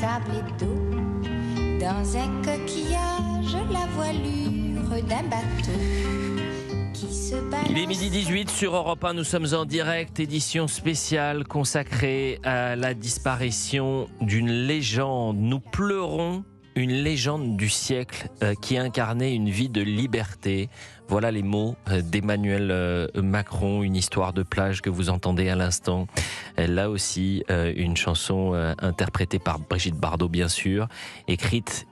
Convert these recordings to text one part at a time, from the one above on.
sable et d'eau. Dans un coquillage, la voilure d'un bateau qui se balance. Il est 12h18 sur Europe 1, nous sommes en direct, édition spéciale consacrée à la disparition d'une légende. Nous pleurons une légende du siècle qui incarnait une vie de liberté. Voilà les mots d'Emmanuel Macron, une histoire de plage que vous entendez à l'instant. Là aussi, une chanson interprétée par Brigitte Bardot, bien sûr, écrite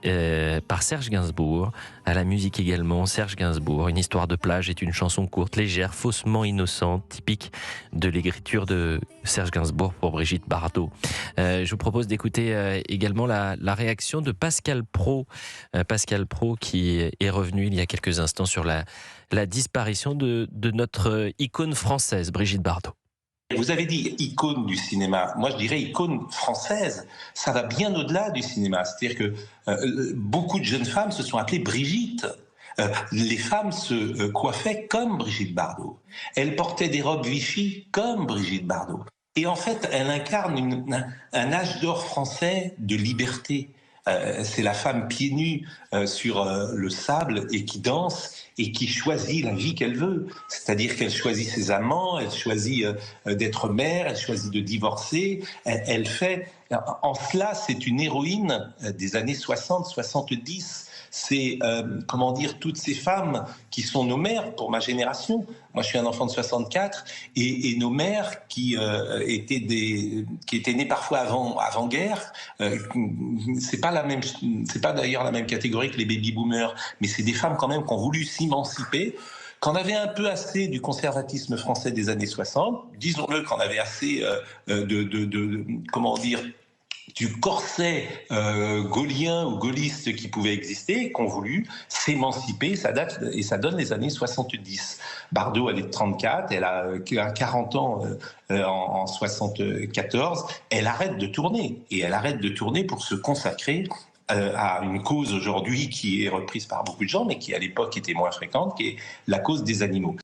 par Serge Gainsbourg, à la musique également, Serge Gainsbourg. Une histoire de plage est une chanson courte, légère, faussement innocente, typique de l'écriture de Serge Gainsbourg pour Brigitte Bardot. Je vous propose d'écouter également la réaction de Pascal Praud. Pascal Praud qui est revenu il y a quelques instants sur la disparition de notre icône française, Brigitte Bardot. Vous avez dit icône du cinéma. Moi, je dirais icône française. Ça va bien au-delà du cinéma. C'est-à-dire que beaucoup de jeunes femmes se sont appelées Brigitte. Les femmes se coiffaient comme Brigitte Bardot. Elles portaient des robes Vichy comme Brigitte Bardot. Et en fait, elle incarne un âge d'or français de liberté. C'est la femme pieds nus sur le sable et qui danse et qui choisit la vie qu'elle veut. C'est-à-dire qu'elle choisit ses amants, elle choisit d'être mère, elle choisit de divorcer. Elle fait... En cela, c'est une héroïne des années 60-70. C'est, toutes ces femmes qui sont nos mères pour ma génération. Moi, je suis un enfant de 64 et nos mères qui étaient nées parfois avant-guerre. C'est pas d'ailleurs la même catégorie que les baby-boomers, mais c'est des femmes quand même qui ont voulu s'émanciper. Qu'on avait un peu assez du conservatisme français des années 60, disons-le, qu'on avait assez du corset gaullien ou gaulliste qui pouvait exister, qu'on voulu s'émanciper, ça donne les années 70. Bardot, elle est de 34, elle a 40 ans en 74, elle arrête de tourner, et elle arrête de tourner pour se consacrer à une cause aujourd'hui qui est reprise par beaucoup de gens, mais qui à l'époque était moins fréquente, qui est la cause des animaux.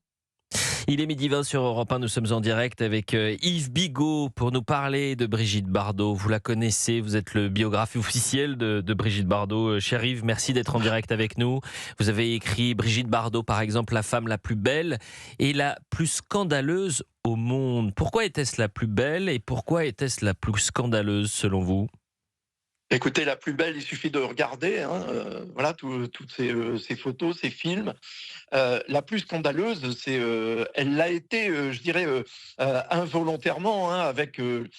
Il est 12h20 sur Europe 1, nous sommes en direct avec Yves Bigot pour nous parler de Brigitte Bardot. Vous la connaissez, vous êtes le biographe officiel de Brigitte Bardot. Cher Yves, merci d'être en direct avec nous. Vous avez écrit Brigitte Bardot, par exemple, la femme la plus belle et la plus scandaleuse au monde. Pourquoi était-ce la plus belle et pourquoi était-ce la plus scandaleuse selon vous ? Écoutez, la plus belle, il suffit de regarder, voilà, toutes ces photos, ces films. La plus scandaleuse, elle l'a été, je dirais, involontairement, avec le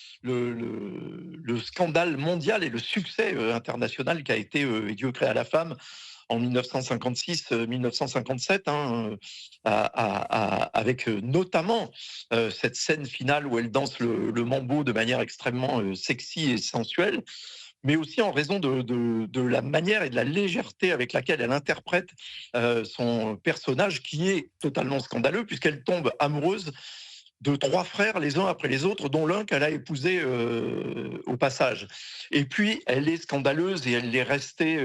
scandale mondial et le succès international qu'a été Dieu créa la femme en 1956-1957, avec notamment cette scène finale où elle danse le mambo de manière extrêmement sexy et sensuelle, mais aussi en raison de la manière et de la légèreté avec laquelle elle interprète son personnage, qui est totalement scandaleux, puisqu'elle tombe amoureuse de 3 frères les uns après les autres, dont l'un qu'elle a épousé au passage. Et puis, elle est scandaleuse et elle est restée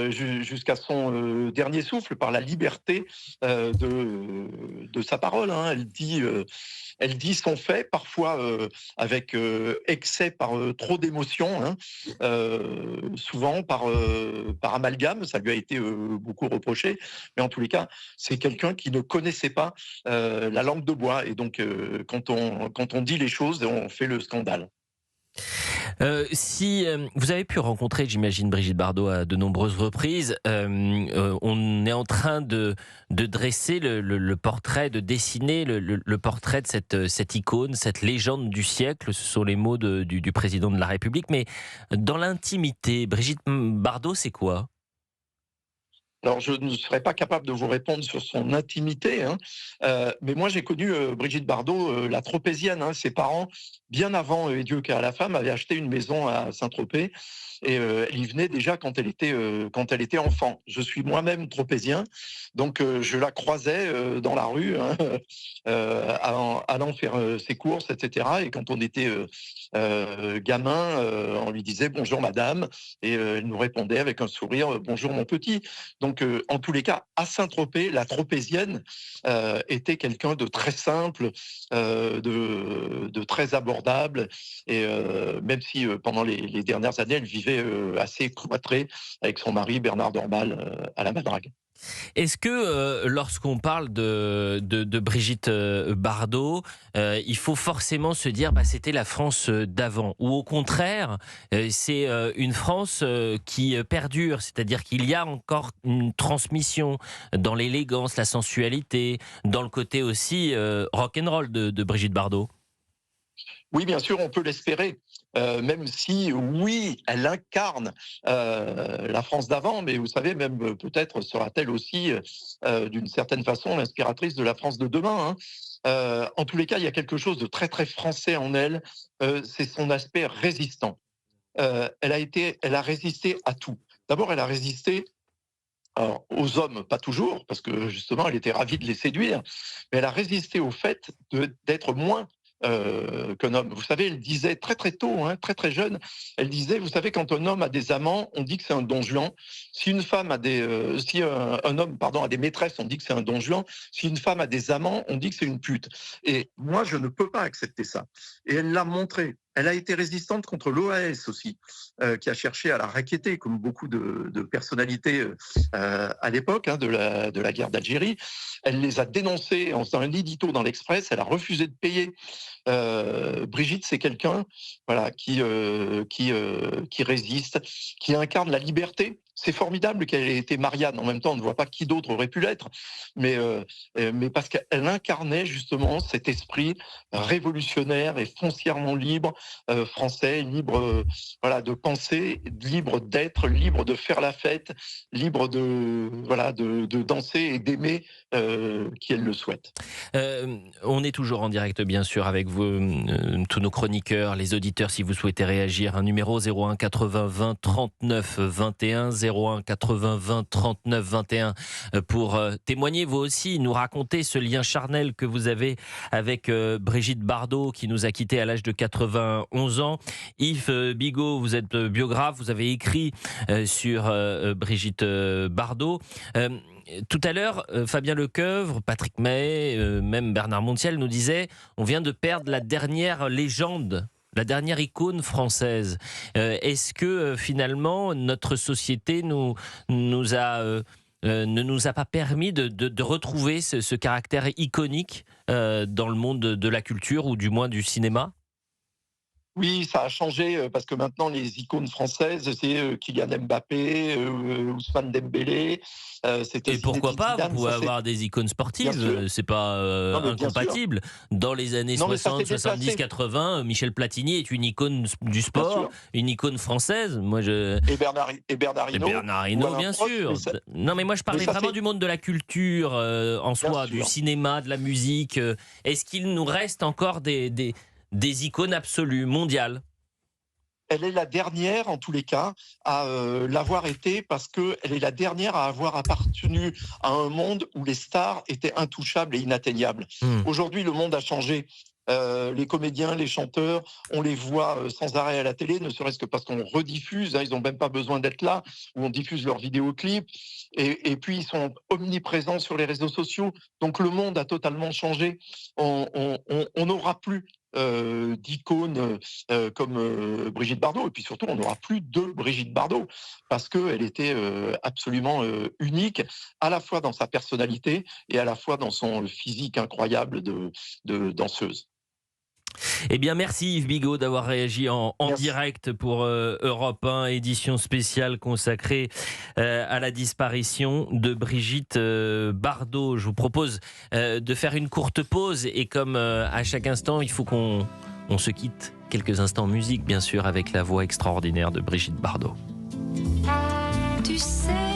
jusqu'à son dernier souffle par la liberté de sa parole. Elle dit son fait, parfois avec excès, par trop d'émotion, souvent par amalgame. Ça lui a été beaucoup reproché, mais en tous les cas, c'est quelqu'un qui ne connaissait pas la langue de bois. Et donc, quand on dit les choses, on fait le scandale. Si vous avez pu rencontrer, j'imagine, Brigitte Bardot à de nombreuses reprises, on est en train de dresser le portrait, de dessiner le portrait de cette icône, cette légende du siècle. Ce sont les mots du président de la République. Mais dans l'intimité, Brigitte Bardot, c'est quoi ? Alors, je ne serais pas capable de vous répondre sur son intimité, mais moi, j'ai connu Brigitte Bardot, la tropézienne. Ses parents, bien avant Dieu créa la femme, avaient acheté une maison à Saint-Tropez. Et elle y venait déjà quand elle était enfant. Je suis moi-même tropézien, donc je la croisais dans la rue, allant faire ses courses, etc. Et quand on était gamin, on lui disait « Bonjour madame », et elle nous répondait avec un sourire « Bonjour mon petit ». Donc, en tous les cas, à Saint-Tropez, la tropézienne était quelqu'un de très simple, de très abordable. Et même si pendant les dernières années, elle vivait assez cloîtrée avec son mari Bernard Dormal à la Madrague. Est-ce que lorsqu'on parle de Brigitte Bardot, il faut forcément se dire c'était la France d'avant, ou au contraire, c'est une France qui perdure, c'est-à-dire qu'il y a encore une transmission dans l'élégance, la sensualité, dans le côté aussi rock'n'roll de Brigitte Bardot? Oui, bien sûr, on peut l'espérer, même si, oui, elle incarne la France d'avant, mais vous savez, même peut-être sera-t-elle aussi, d'une certaine façon, l'inspiratrice de la France de demain, hein. En tous les cas, il y a quelque chose de très, très français en elle, c'est son aspect résistant. Elle a résisté à tout. D'abord, elle a résisté alors, aux hommes, pas toujours, parce que justement, elle était ravie de les séduire, mais elle a résisté au fait d'être moins qu'un homme. Vous savez, elle disait très très tôt, hein, très très jeune, elle disait, vous savez, quand un homme a des amants, on dit que c'est un don Juan. Si une femme a si un homme, pardon, a des maîtresses, on dit que c'est un don Juan. Si une femme a des amants, on dit que c'est une pute. Et moi, je ne peux pas accepter ça. Et elle l'a montré. Elle a été résistante contre l'OAS aussi, qui a cherché à la racketter, comme beaucoup de personnalités à l'époque de la guerre d'Algérie. Elle les a dénoncés en faisant un édito dans l'Express. Elle a refusé de payer. Brigitte, c'est quelqu'un qui résiste, qui incarne la liberté. C'est formidable qu'elle ait été Marianne. En même temps, on ne voit pas qui d'autre aurait pu l'être, mais parce qu'elle incarnait justement cet esprit révolutionnaire et foncièrement libre, français, libre de penser, libre d'être, libre de faire la fête, libre de danser et d'aimer qui elle le souhaite. On est toujours en direct, bien sûr, avec vous, tous nos chroniqueurs, les auditeurs, si vous souhaitez réagir. Un numéro 01 80 20 39 21, 01 80 20 39 21 pour témoigner, vous aussi, nous raconter ce lien charnel que vous avez avec Brigitte Bardot, qui nous a quittés à l'âge de 91 ans. Yves Bigot, vous êtes biographe, vous avez écrit sur Brigitte Bardot. Tout à l'heure, Fabien Lecoeuvre, Patrick May, même Bernard Montiel nous disaient on vient de perdre la dernière légende, la dernière icône française. Est-ce que finalement notre société ne nous a pas permis de retrouver ce caractère iconique dans le monde de la culture, ou du moins du cinéma ? Oui, ça a changé parce que maintenant les icônes françaises, c'est Kylian Mbappé, Ousmane Dembélé. Et pourquoi pas, vous pouvez avoir des icônes sportives, c'est pas incompatible. Dans les années 60, 70, 80, Michel Platini est une icône du sport, une icône française. Et Bernard Hinault. Et Bernard Hinault, bien sûr. Non, mais moi je parlais vraiment du monde de la culture en soi, du cinéma, de la musique. Est-ce qu'il nous reste encore des icônes absolues, mondiales? Elle est la dernière, en tous les cas, à l'avoir été, parce qu'elle est la dernière à avoir appartenu à un monde où les stars étaient intouchables et inatteignables. Aujourd'hui, le monde a changé. Les comédiens, les chanteurs, on les voit sans arrêt à la télé, ne serait-ce que parce qu'on rediffuse, ils n'ont même pas besoin d'être là, où on diffuse leurs vidéoclips, et puis ils sont omniprésents sur les réseaux sociaux. Donc le monde a totalement changé. On n'aura plus d'icônes comme Brigitte Bardot, et puis surtout on n'aura plus de Brigitte Bardot, parce qu'elle était absolument unique, à la fois dans sa personnalité et à la fois dans son physique incroyable de danseuse. Eh bien, merci Yves Bigot d'avoir réagi en direct pour Europe 1, édition spéciale consacrée à la disparition de Brigitte Bardot. Je vous propose de faire une courte pause, et comme à chaque instant, il faut qu'on se quitte quelques instants en musique, bien sûr, avec la voix extraordinaire de Brigitte Bardot. Tu sais